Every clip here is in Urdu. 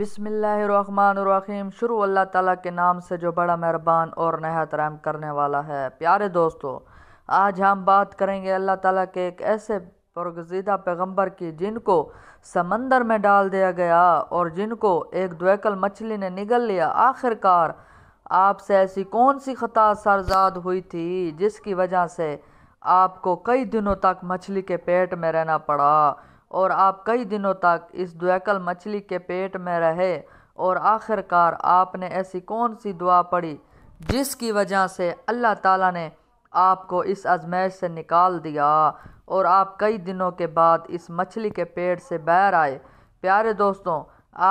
بسم اللہ الرحمن الرحیم۔ شروع اللہ تعالیٰ کے نام سے جو بڑا مہربان اور نہایت رحم کرنے والا ہے۔ پیارے دوستو، آج ہم بات کریں گے اللہ تعالیٰ کے ایک ایسے برگزیدہ پیغمبر کی جن کو سمندر میں ڈال دیا گیا اور جن کو ایک دویکل مچھلی نے نگل لیا۔ آخرکار آپ سے ایسی کون سی خطا سرزاد ہوئی تھی جس کی وجہ سے آپ کو کئی دنوں تک مچھلی کے پیٹ میں رہنا پڑا، اور آپ کئی دنوں تک اس دویکل مچھلی کے پیٹ میں رہے، اور آخرکار آپ نے ایسی کون سی دعا پڑھی جس کی وجہ سے اللہ تعالیٰ نے آپ کو اس آزمائش سے نکال دیا اور آپ کئی دنوں کے بعد اس مچھلی کے پیٹ سے باہر آئے۔ پیارے دوستوں،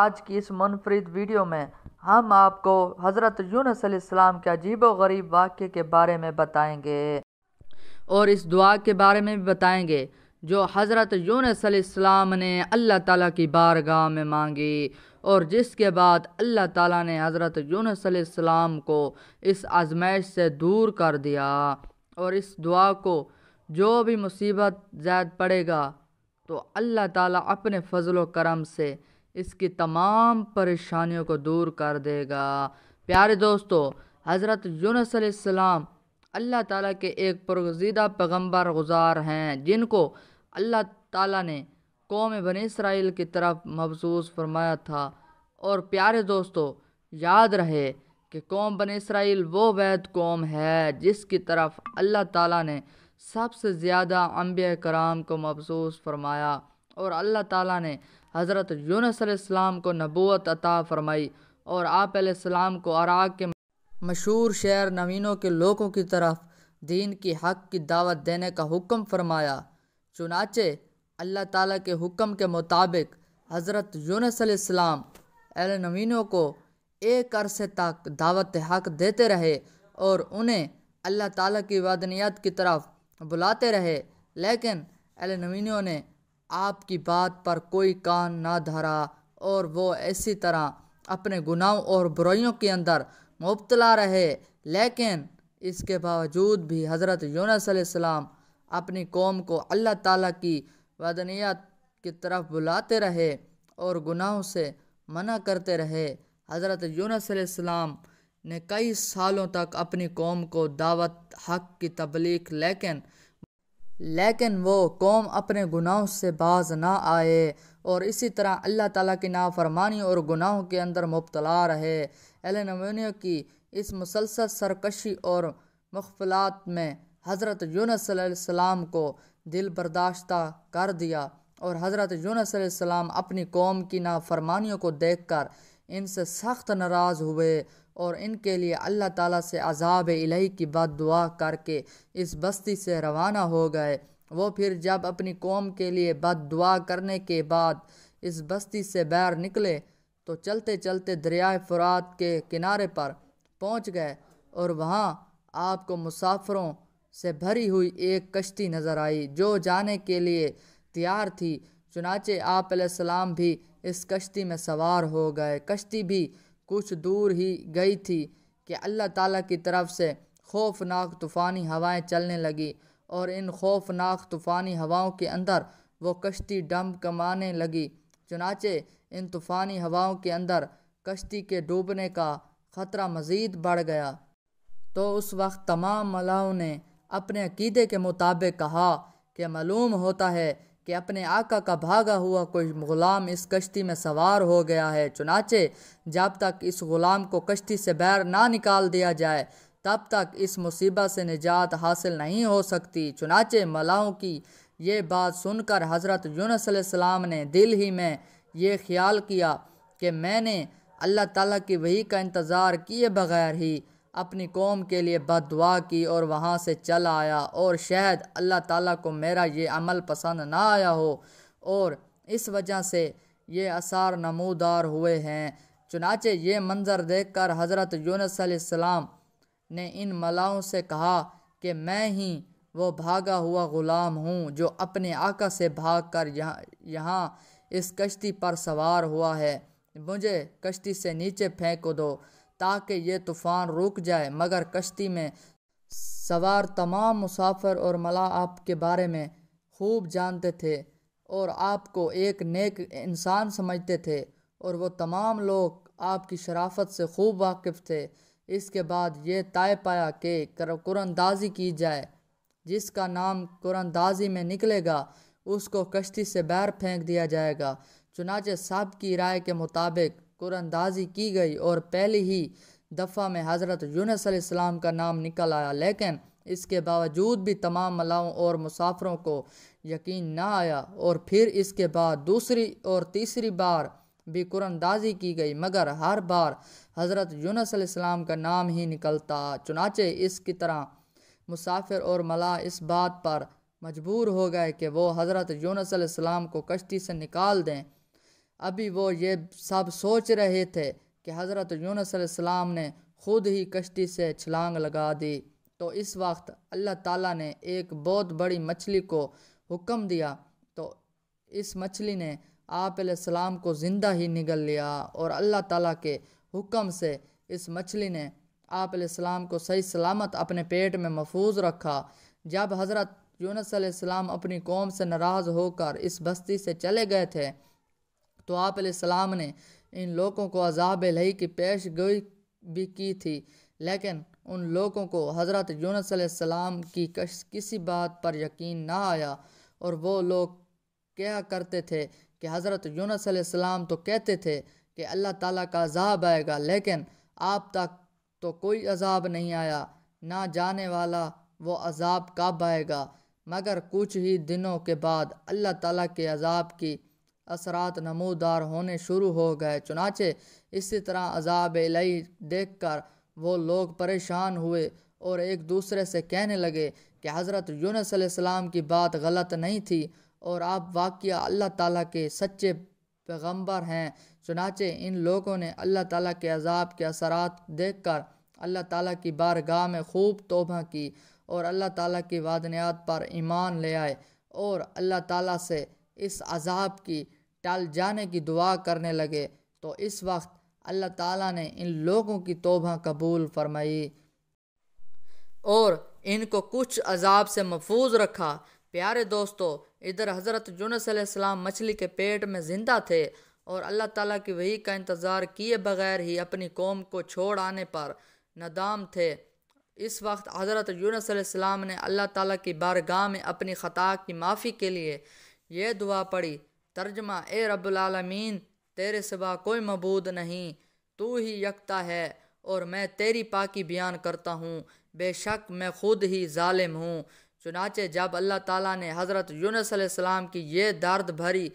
آج کی اس منفرد ویڈیو میں ہم آپ کو حضرت یونس علیہ السلام کے عجیب و غریب واقعے کے بارے میں بتائیں گے اور اس دعا کے بارے میں بھی بتائیں گے جو حضرت یونس علیہ السلام نے اللہ تعالیٰ کی بارگاہ میں مانگی، اور جس کے بعد اللہ تعالیٰ نے حضرت یونس علیہ السلام کو اس آزمائش سے دور کر دیا، اور اس دعا کو جو بھی مصیبت زید پڑے گا تو اللہ تعالیٰ اپنے فضل و کرم سے اس کی تمام پریشانیوں کو دور کر دے گا۔ پیارے دوستو، حضرت یونس علیہ السلام اللہ تعالیٰ کے ایک برگزیدہ پیغمبر گزار ہیں جن کو اللہ تعالیٰ نے قوم بنی اسرائیل کی طرف مبعوث فرمایا تھا۔ اور پیارے دوستو، یاد رہے کہ قوم بنی اسرائیل وہ واحد قوم ہے جس کی طرف اللہ تعالیٰ نے سب سے زیادہ انبیاء کرام کو مبعوث فرمایا، اور اللہ تعالیٰ نے حضرت یونس علیہ السلام کو نبوت عطا فرمائی، اور آپ علیہ السلام کو عراق کے مشہور شہر نینوے کے لوگوں کی طرف دین کی حق کی دعوت دینے کا حکم فرمایا۔ چنانچہ اللہ تعالیٰ کے حکم کے مطابق حضرت یونس علیہ السلام اہل نینوے کو ایک عرصے تک دعوت حق دیتے رہے اور انہیں اللہ تعالیٰ کی وحدانیت کی طرف بلاتے رہے، لیکن اہل نینوے نے آپ کی بات پر کوئی کان نہ دھرا، اور وہ اسی طرح اپنے گناہوں اور برائیوں کے اندر مبتلا رہے۔ لیکن اس کے باوجود بھی حضرت یونس علیہ السلام اپنی قوم کو اللہ تعالیٰ کی وحدانیت کی طرف بلاتے رہے اور گناہوں سے منع کرتے رہے۔ حضرت یونس علیہ السلام نے کئی سالوں تک اپنی قوم کو دعوت حق کی تبلیغ، لیکن وہ قوم اپنے گناہوں سے باز نہ آئے اور اسی طرح اللہ تعالیٰ کی نافرمانی اور گناہوں کے اندر مبتلا رہے۔ اہل نینوے کی اس مسلسل سرکشی اور مخالفت میں حضرت یونس علیہ السلام کو دل برداشتہ کر دیا، اور حضرت یونس علیہ السلام اپنی قوم کی نافرمانیوں کو دیکھ کر ان سے سخت ناراض ہوئے اور ان کے لیے اللہ تعالیٰ سے عذاب الہی کی بد دعا کر کے اس بستی سے روانہ ہو گئے۔ وہ پھر جب اپنی قوم کے لیے بد دعا کرنے کے بعد اس بستی سے باہر نکلے تو چلتے چلتے دریائے فرات کے کنارے پر پہنچ گئے، اور وہاں آپ کو مسافروں سے بھری ہوئی ایک کشتی نظر آئی جو جانے کے لیے تیار تھی۔ چنانچہ آپ علیہ السلام بھی اس کشتی میں سوار ہو گئے۔ کشتی بھی کچھ دور ہی گئی تھی کہ اللہ تعالیٰ کی طرف سے خوفناک طوفانی ہوائیں چلنے لگی، اور ان خوفناک طوفانی ہواؤں کے اندر وہ کشتی ڈمکمانے لگی۔ چنانچہ ان طوفانی ہواؤں کے اندر کشتی کے ڈوبنے کا خطرہ مزید بڑھ گیا۔ تو اس وقت تمام ملاؤں نے اپنے عقیدے کے مطابق کہا کہ معلوم ہوتا ہے کہ اپنے آقا کا بھاگا ہوا کوئی غلام اس کشتی میں سوار ہو گیا ہے، چنانچہ جب تک اس غلام کو کشتی سے باہر نہ نکال دیا جائے تب تک اس مصیبت سے نجات حاصل نہیں ہو سکتی۔ چنانچہ ملاؤں کی یہ بات سن کر حضرت یونس علیہ السلام نے دل ہی میں یہ خیال کیا کہ میں نے اللہ تعالیٰ کی وحی کا انتظار کیے بغیر ہی اپنی قوم کے لیے بد دعا کی اور وہاں سے چل آیا، اور شاید اللہ تعالیٰ کو میرا یہ عمل پسند نہ آیا ہو اور اس وجہ سے یہ آثار نمودار ہوئے ہیں۔ چنانچہ یہ منظر دیکھ کر حضرت یونس علیہ السلام نے ان ملاؤں سے کہا کہ میں ہی وہ بھاگا ہوا غلام ہوں جو اپنے آقا سے بھاگ کر یہاں اس کشتی پر سوار ہوا ہے۔ مجھے کشتی سے نیچے پھینک دو تاکہ یہ طوفان رک جائے۔ مگر کشتی میں سوار تمام مسافر اور ملا آپ کے بارے میں خوب جانتے تھے اور آپ کو ایک نیک انسان سمجھتے تھے، اور وہ تمام لوگ آپ کی شرافت سے خوب واقف تھے۔ اس کے بعد یہ طے پایا کہ قراندازی کی جائے۔ جس کا نام قراندازی میں نکلے گا اس کو کشتی سے باہر پھینک دیا جائے گا۔ چنانچہ سب کی رائے کے مطابق قراندازی کی گئی اور پہلی ہی دفعہ میں حضرت یونس علیہ السلام کا نام نکل آیا، لیکن اس کے باوجود بھی تمام ملاحوں اور مسافروں کو یقین نہ آیا، اور پھر اس کے بعد دوسری اور تیسری بار بھی قراندازی کی گئی، مگر ہر بار حضرت یونس علیہ السلام کا نام ہی نکلتا۔ چنانچہ اس کی طرح مسافر اور ملاح اس بات پر مجبور ہو گئے کہ وہ حضرت یونس علیہ السلام کو کشتی سے نکال دیں۔ ابھی وہ یہ سب سوچ رہے تھے کہ حضرت یونس علیہ السلام نے خود ہی کشتی سے چھلانگ لگا دی، تو اس وقت اللہ تعالیٰ نے ایک بہت بڑی مچھلی کو حکم دیا، تو اس مچھلی نے آپ علیہ السلام کو زندہ ہی نگل لیا، اور اللہ تعالیٰ کے حکم سے اس مچھلی نے آپ علیہ السلام کو صحیح سلامت اپنے پیٹ میں محفوظ رکھا۔ جب حضرت یونس علیہ السلام اپنی قوم سے ناراض ہو کر اس بستی سے چلے گئے تھے، تو آپ علیہ السلام نے ان لوگوں کو عذاب الہی کی پیش گوئی بھی کی تھی، لیکن ان لوگوں کو حضرت یونس علیہ السلام کی کسی بات پر یقین نہ آیا، اور وہ لوگ کہا کرتے تھے کہ حضرت یونس علیہ السلام تو کہتے تھے کہ اللہ تعالیٰ کا عذاب آئے گا، لیکن آپ تک تو کوئی عذاب نہیں آیا، نہ جانے والا وہ عذاب کب آئے گا۔ مگر کچھ ہی دنوں کے بعد اللہ تعالیٰ کے عذاب کی اثرات نمودار ہونے شروع ہو گئے۔ چنانچہ اسی طرح عذاب الہی دیکھ کر وہ لوگ پریشان ہوئے اور ایک دوسرے سے کہنے لگے کہ حضرت یونس علیہ السلام کی بات غلط نہیں تھی، اور آپ واقعہ اللہ تعالیٰ کے سچے پیغمبر ہیں۔ چنانچہ ان لوگوں نے اللہ تعالیٰ کے عذاب کے اثرات دیکھ کر اللہ تعالیٰ کی بارگاہ میں خوب توبہ کی، اور اللہ تعالیٰ کی وعدانیات پر ایمان لے آئے، اور اللہ تعالیٰ سے اس عذاب کی ٹل جانے کی دعا کرنے لگے۔ تو اس وقت اللہ تعالیٰ نے ان لوگوں کی توبہ قبول فرمائی اور ان کو کچھ عذاب سے محفوظ رکھا۔ پیارے دوستو، ادھر حضرت یونس علیہ السلام مچھلی کے پیٹ میں زندہ تھے، اور اللہ تعالیٰ کی وحی کا انتظار کیے بغیر ہی اپنی قوم کو چھوڑ آنے پر نادام تھے۔ اس وقت حضرت یونس علیہ السلام نے اللہ تعالیٰ کی بارگاہ میں اپنی خطا کی معافی کے لیے یہ دعا پڑھی۔ ترجمہ: اے رب العالمین، تیرے سوا کوئی معبود نہیں، تو ہی یکتا ہے، اور میں تیری پاکی بیان کرتا ہوں، بے شک میں خود ہی ظالم ہوں۔ چنانچہ جب اللہ تعالیٰ نے حضرت یونس علیہ السلام کی یہ درد بھری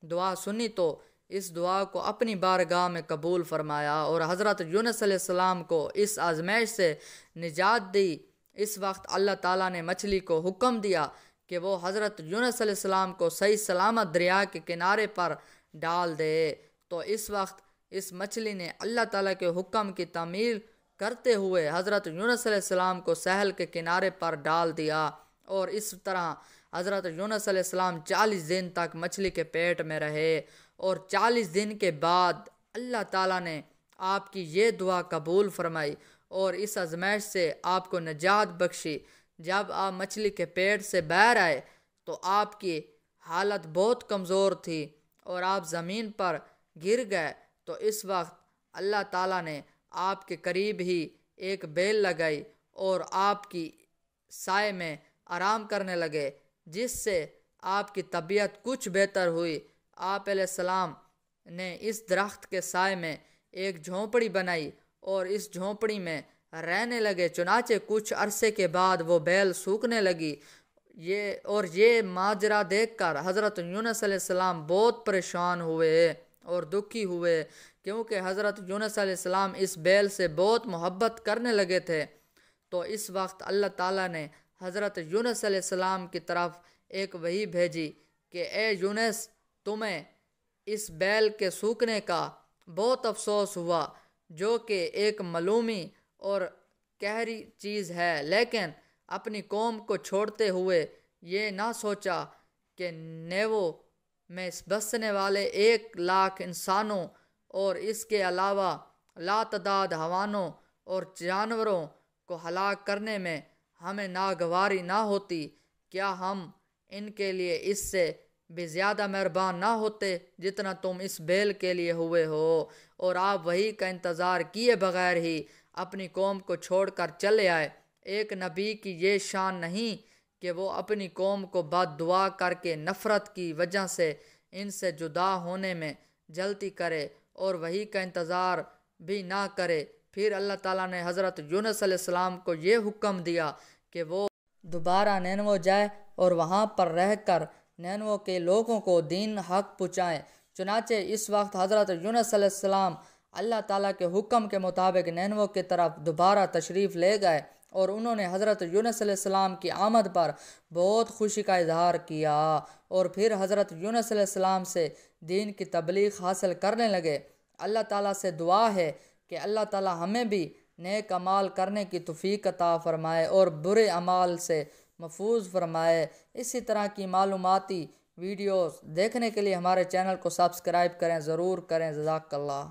دعا سنی تو اس دعا کو اپنی بارگاہ میں قبول فرمایا، اور حضرت یونس علیہ السلام کو اس آزمائش سے نجات دی۔ اس وقت اللہ تعالیٰ نے مچھلی کو حکم دیا کہ وہ حضرت یونس علیہ السلام کو صحیح سلامت دریا کے کنارے پر ڈال دے۔ تو اس وقت اس مچھلی نے اللہ تعالیٰ کے حکم کی تعمیل کرتے ہوئے حضرت یونس علیہ السلام کو ساحل کے کنارے پر ڈال دیا، اور اس طرح حضرت یونس علیہ السلام 40 دن تک مچھلی کے پیٹ میں رہے، اور 40 دن کے بعد اللہ تعالیٰ نے آپ کی یہ دعا قبول فرمائی اور اس آزمائش سے آپ کو نجات بخشی۔ جب آپ مچھلی کے پیٹ سے باہر آئے تو آپ کی حالت بہت کمزور تھی اور آپ زمین پر گر گئے، تو اس وقت اللہ تعالیٰ نے آپ کے قریب ہی ایک بیل لگائی اور آپ کی سائے میں آرام کرنے لگے، جس سے آپ کی طبیعت کچھ بہتر ہوئی۔ آپ علیہ السلام نے اس درخت کے سائے میں ایک جھونپڑی بنائی اور اس جھونپڑی میں رہنے لگے۔ چنانچہ کچھ عرصے کے بعد وہ بیل سوکھنے لگی۔ یہ ماجرا دیکھ کر حضرت یونس علیہ السلام بہت پریشان ہوئے اور دکھی ہوئے، کیونکہ حضرت یونس علیہ السلام اس بیل سے بہت محبت کرنے لگے تھے۔ تو اس وقت اللہ تعالیٰ نے حضرت یونس علیہ السلام کی طرف ایک وحی بھیجی کہ اے یونس، تمہیں اس بیل کے سوکھنے کا بہت افسوس ہوا، جو کہ ایک ملومی اور قہری چیز ہے، لیکن اپنی قوم کو چھوڑتے ہوئے یہ نہ سوچا کہ نیوو میں بسنے والے 1,00,000 انسانوں اور اس کے علاوہ لاتعداد حیوانوں اور جانوروں کو ہلاک کرنے میں ہمیں ناگواری نہ ہوتی، کیا ہم ان کے لیے اس سے بھی زیادہ مہربان نہ ہوتے جتنا تم اس بیل کے لیے ہوئے ہو، اور آپ وحی کا انتظار کیے بغیر ہی اپنی قوم کو چھوڑ کر چلے آئے۔ ایک نبی کی یہ شان نہیں کہ وہ اپنی قوم کو بد دعا کر کے نفرت کی وجہ سے ان سے جدا ہونے میں جلدی کرے اور وحی کا انتظار بھی نہ کرے۔ پھر اللہ تعالیٰ نے حضرت یونس علیہ السلام کو یہ حکم دیا کہ وہ دوبارہ نینوے جائے اور وہاں پر رہ کر نینوے کے لوگوں کو دین حق پہنچائیں۔ چنانچہ اس وقت حضرت یونس علیہ السلام اللہ تعالیٰ کے حکم کے مطابق نینوے کی طرف دوبارہ تشریف لے گئے، اور انہوں نے حضرت یونس علیہ السلام کی آمد پر بہت خوشی کا اظہار کیا، اور پھر حضرت یونس علیہ السلام سے دین کی تبلیغ حاصل کرنے لگے۔ اللہ تعالیٰ سے دعا ہے کہ اللہ تعالیٰ ہمیں بھی نیک اعمال کرنے کی توفیق عطا فرمائے اور برے اعمال سے محفوظ فرمائے۔ اسی طرح کی معلوماتی ویڈیوز دیکھنے کے لیے ہمارے چینل کو سبسکرائب کریں، ضرور کریں۔ جزاک اللہ۔